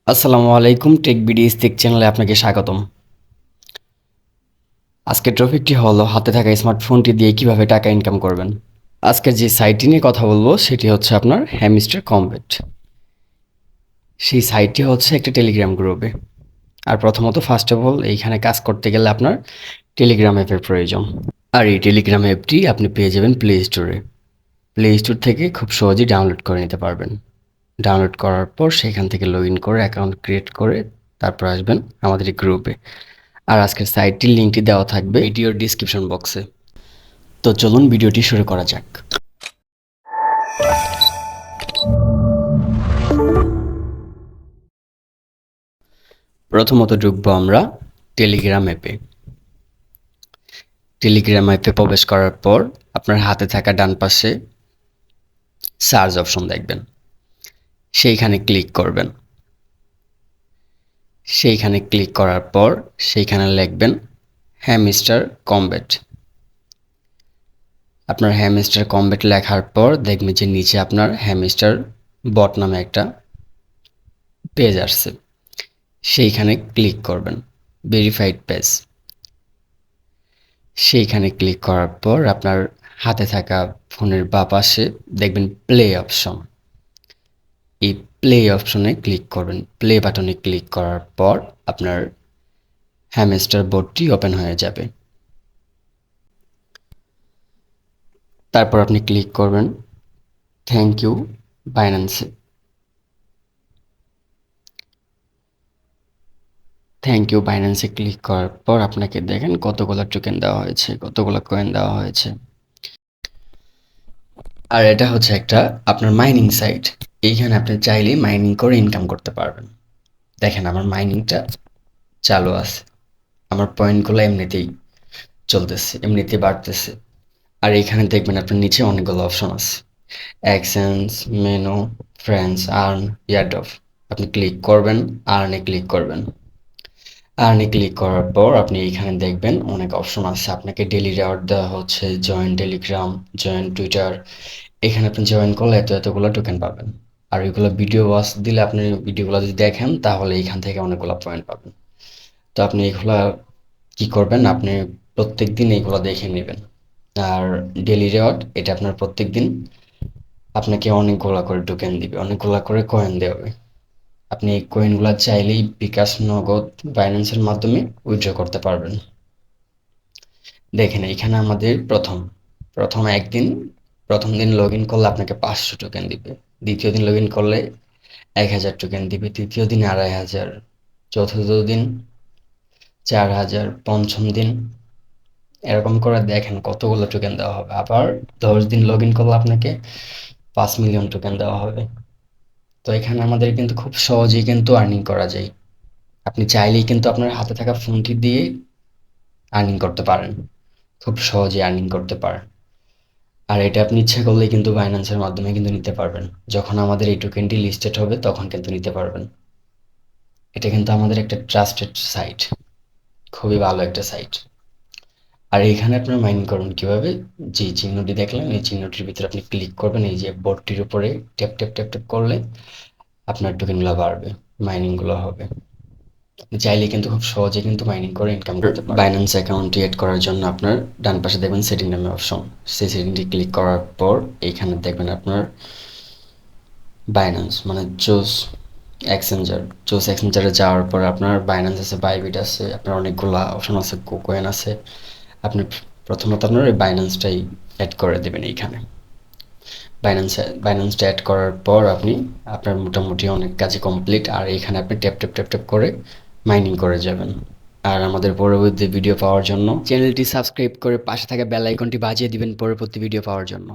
আসসালামু আলাইকুম, take বিডিস take চ্যানেলে আপনাকে স্বাগতম। আজকের টপিকটি হলো হাতে থাকা স্মার্টফোনটি দিয়ে কিভাবে টাকা ইনকাম করবেন। আজকের যে সাইটটি নিয়ে কথা বলবো সেটি হচ্ছে আপনার হ্যামস্টার কমবেট। সেই সাইটটি হচ্ছে একটা টেলিগ্রাম গ্রুপে। আর প্রথমত ফার্স্ট অফ অল এইখানে কাজ করতে গেলে আপনার টেলিগ্রাম অ্যাপের প্রয়োজন। আর এই টেলিগ্রাম অ্যাপটি আপনি পেয়ে যাবেন প্লে স্টোরে। প্লে স্টোর থেকে খুব সহজেই ডাউনলোড করে নিতে পারবেন। ডাউনলোড করার পর সেখান থেকে লগ ইন করে অ্যাকাউন্ট ক্রিয়েট করে তারপর আসবেন আমাদের এই গ্রুপে। আর আজকের সাইটটির লিঙ্কটি দেওয়া থাকবে ভিডিওর ডিসক্রিপশন বক্সে। তো চলুন ভিডিওটি শুরু করা যাক। প্রথমত ঢুকবো আমরা টেলিগ্রাম অ্যাপে। টেলিগ্রাম অ্যাপে প্রবেশ করার পর আপনার হাতে থাকা ডান পাশে সার্চ অপশন দেখবেন, সেইখানে ক্লিক করবেন। সেইখানে ক্লিক করার পর সেইখানে লিখবেন হ্যামস্টার কমবেট। আপনার হ্যামস্টার কমবেট লেখার পর দেখবেন যে নিচে আপনার হ্যামস্টার বট নামে একটা পেজ আসছে, সেইখানে ক্লিক করবেন ভেরিফাইড পেজ। সেইখানে ক্লিক করার পর আপনার হাতে থাকা ফোনের বাঁ পাশে দেখবেন প্লে অপশন। এই প্লে অপশনে ক্লিক করবেন। প্লে বাটনে ক্লিক করার পর আপনার হ্যামস্টার বোর্ডটি ওপেন হয়ে যাবে। তারপর আপনি ক্লিক করবেন থ্যাংক ইউ বাইন্যান্সে। থ্যাংক ইউ বাইন্যান্সে ক্লিক করার পর আপনাকে দেখেন কতগুলো টোকেন দেওয়া হয়েছে, কতগুলো কয়েন দেওয়া হয়েছে। আর এটা হচ্ছে একটা আপনার মাইনিং সাইট। এইখানে আপনি চাইলেই মাইনিং করে ইনকাম করতে পারবেন। দেখেন আমার মাইনিংটা চালু আছে, আমার পয়েন্টগুলো এমনিতেই চলতেছে, এমনিতেই বাড়তেছে। আর এখানে দেখবেন আপনার নিচে অনেকগুলো অপশন আছে, exchange, menu, friends, earn, airdrop. আপনি ক্লিক করবেন, আর্নে ক্লিক করবেন। আর্নে ক্লিক করার পর আপনি এইখানে দেখবেন অনেক অপশন আছে, আপনাকে ডেলি রিওয়ার্ড দেওয়া হচ্ছে, জয়েন টেলিগ্রাম, জয়েন টুইটার। এখানে আপনি জয়েন করলে এতগুলো টোকেন পাবেন। আর ওইগুলো ভিডিও ওয়াচ দিলে আপনি ভিডিওগুলো যদি দেখেন তাহলে এইখান থেকে অনেকগুলো পয়েন্ট পাবেন। তো আপনি এগুলা কি করবেন, আপনি প্রত্যেক দিন এইগুলো দেখে নেবেন। আর ডেলি রিওয়ার্ড এটা আপনার প্রত্যেক দিন আপনাকে অনেকগুলা করে টোকেন দিবে, অনেকগুলা করে কয়েন দেবে। আপনি এই কয়েনগুলো চাইলেই বিকাশ, নগদ, বাইন্যান্সের মাধ্যমে উইথড্র করতে পারবেন। দেখেন এইখানে আমাদের প্রথম একদিন, প্রথম দিন লগ ইন করলে আপনাকে 500 টোকেন দিবে। দ্বিতীয় দিন লগ ইন করলে 1000 টোকেন দিবে। তৃতীয় দিন 2500, চতুর্থ দিন 4000, পঞ্চম দিন এরকম করে দেখেন কতগুলো টোকেন দেওয়া হবে। আবার 10 দিন লগ ইন করলে আপনাকে 5 মিলিয়ন টোকেন দেওয়া হবে। তো এখানে আমাদের কিন্তু খুব সহজেই কিন্তু আর্নিং করা যায়। আপনি চাইলেই কিন্তু আপনার হাতে থাকা ফোনটি দিয়ে আর্নিং করতে পারেন, খুব সহজে আর্নিং করতে পারেন। আর এটা আপনি ইচ্ছা করলেই কিন্তু বাইন্যান্সের মাধ্যমে কিন্তু নিতে পারবেন। যখন আমাদের এই টোকেনটি লিস্টেড হবে তখন কিন্তু নিতে পারবেন। এটা কিন্তু আমাদের একটা ট্রাস্টেড সাইট, খুবই ভালো একটা সাইট। আর এখানে আপনার মাইনিং করুন কিভাবে, যে চিহ্নটি দেখলেন এই চিহ্নটির ভিতরে আপনি ক্লিক করবেন, এই যে বোর্ডটির উপরে ট্যাপ ট্যাপ ট্যাপ ট্যাপ করলে আপনার টোকেনগুলো বাড়বে, মাইনিংগুলো হবে। আপনি চাইলে কিন্তু খুব সহজে কিন্তু মাইনিং করে ইনকাম করতে পারবেন। বাইন্যান্স অ্যাকাউন্টটি এড করার জন্য আপনার ডান পাশে দেখবেন সেটিং নামে অপশন। সেই সেটিংটি ক্লিক করার পর এইখানে দেখবেন আপনার বাইন্যান্স মানে চুজ এক্সচেঞ্জারে যাওয়ার পর আপনার বাইন্যান্স আছে, বাইবিট আছে, আপনার অনেকগুলো অপশন আছে, কোকোয়েন আছে। আপনি প্রথমত আপনার ওই বাইন্যান্সটাই অ্যাড করে দেবেন এইখানে। বাইন্যান্সটা অ্যাড করার পর আপনি আপনার মোটামুটি অনেক কাজই কমপ্লিট। আর এখানে আপনি ট্যাপ ট্যাপ ট্যাপ ট্যাপ করে মাইনিং করে যাবেন। আর আমাদের পরবর্তী ভিডিও পাওয়ার জন্য চ্যানেলটি সাবস্ক্রাইব করে পাশে থাকা বেল আইকনটি বাজিয়ে দিবেন পরবর্তী ভিডিও পাওয়ার জন্য।